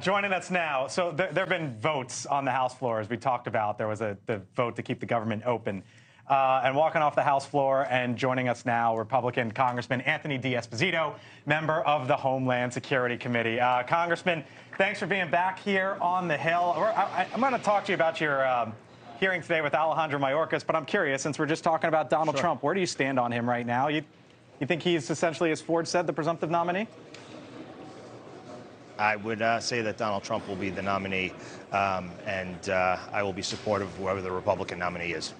Joining us now. So there have been votes on the House floor, as we talked about. There was the vote to keep the government open. And walking off the House floor and joining us now, Republican Congressman Anthony D'Esposito, member of the Homeland Security Committee. Congressman, thanks for being back here on the Hill. I'm going to talk to you about your hearing today with Alejandro Mayorkas, but I'm curious, since we're just talking about Donald Trump, where do you stand on him right now? You think he's essentially, as Ford said, the presumptive nominee? I would say that Donald Trump will be the nominee, and I will be supportive of whoever the Republican nominee is.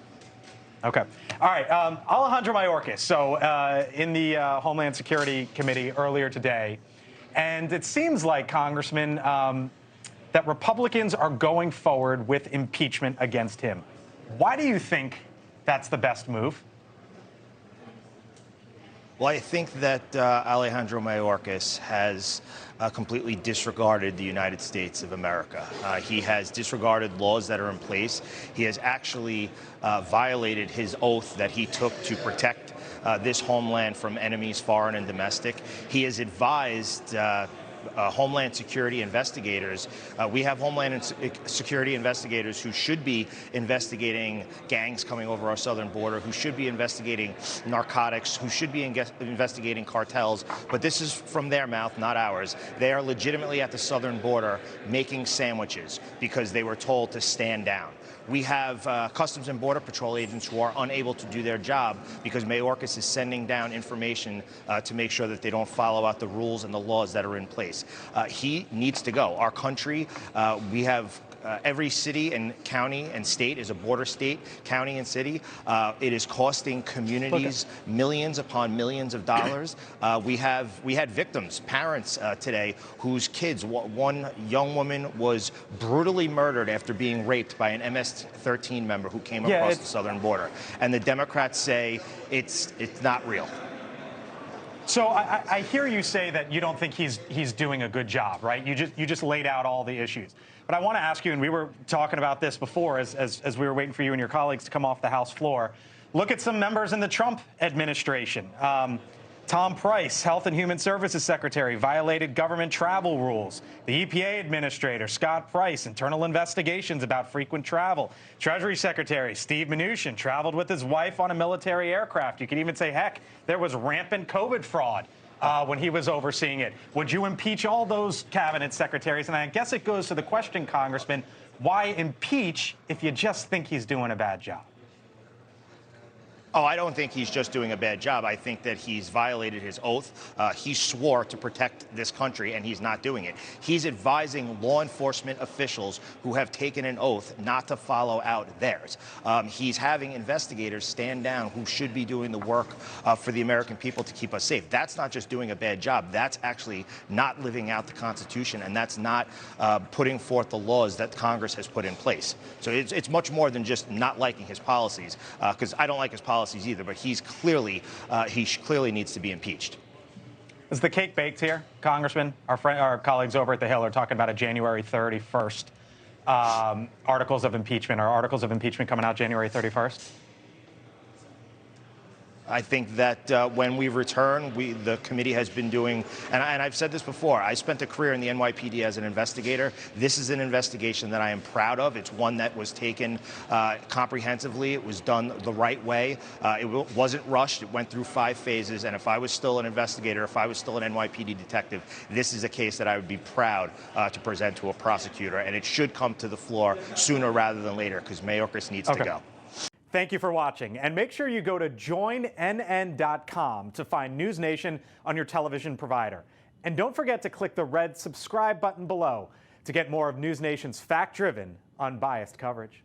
Okay. All right. Alejandro Mayorkas, so in the Homeland Security Committee earlier today, and it seems like, Congressman, that Republicans are going forward with impeachment against him. Why do you think that's the best move? Well, I think that Alejandro Mayorkas has completely disregarded the United States of America. He has disregarded laws that are in place. He has actually violated his oath that he took to protect this homeland from enemies, foreign and domestic. He has advised Homeland Security investigators. We have Homeland Security investigators who should be investigating gangs coming over our southern border, who should be investigating narcotics, who should be investigating cartels. But this is from their mouth, not ours. They are legitimately at the southern border making sandwiches because they were told to stand down. We have Customs and Border Patrol agents who are unable to do their job because Mayorkas is sending down information to make sure that they don't follow out the rules and the laws that are in place. He needs to go. Our country, we have every city and county and state is a border state, county and city. It is costing communities millions upon millions of dollars. We had victims, parents today whose kids, one young woman was brutally murdered after being raped by an MS-13 member who came across the southern border. And the Democrats say it's not real. So I hear you say that you don't think he's doing a good job, right? You just laid out all the issues. But I want to ask you, and we were talking about this before as we were waiting for you and your colleagues to come off the House floor. Look at some members in the Trump administration. Tom Price, Health and Human Services Secretary, violated government travel rules. The EPA Administrator, Scott Price, internal investigations about frequent travel. Treasury Secretary Steve Mnuchin traveled with his wife on a military aircraft. You could even say, heck, there was rampant COVID fraud when he was overseeing it. Would you impeach all those cabinet secretaries? And I guess it goes to the question, Congressman, why impeach if you just think he's doing a bad job? Oh, I don't think he's just doing a bad job. I think that he's violated his oath. He swore to protect this country, and he's not doing it. He's advising law enforcement officials who have taken an oath not to follow out theirs. He's having investigators stand down who should be doing the work for the American people to keep us safe. That's not just doing a bad job. That's actually not living out the Constitution, and that's not putting forth the laws that Congress has put in place. So it's much more than just not liking his policies, because I don't like his policies either, but he clearly needs to be impeached. Is the cake baked here, Congressman? Our colleagues over at the Hill are talking about a January 31st articles of impeachment. Are articles of impeachment coming out January 31st? I think that when we return, the committee has been doing, and I've said this before, I spent a career in the NYPD as an investigator. This is an investigation that I am proud of. It's one that was taken comprehensively. It was done the right way. It wasn't rushed. It went through 5 phases. And if I was still an investigator, if I was still an NYPD detective, this is a case that I would be proud to present to a prosecutor. And it should come to the floor sooner rather than later, because Mayorkas needs to go. Thank you for watching, and make sure you go to joinnn.com to find NewsNation on your television provider. And don't forget to click the red subscribe button below to get more of NewsNation's fact-driven, unbiased coverage.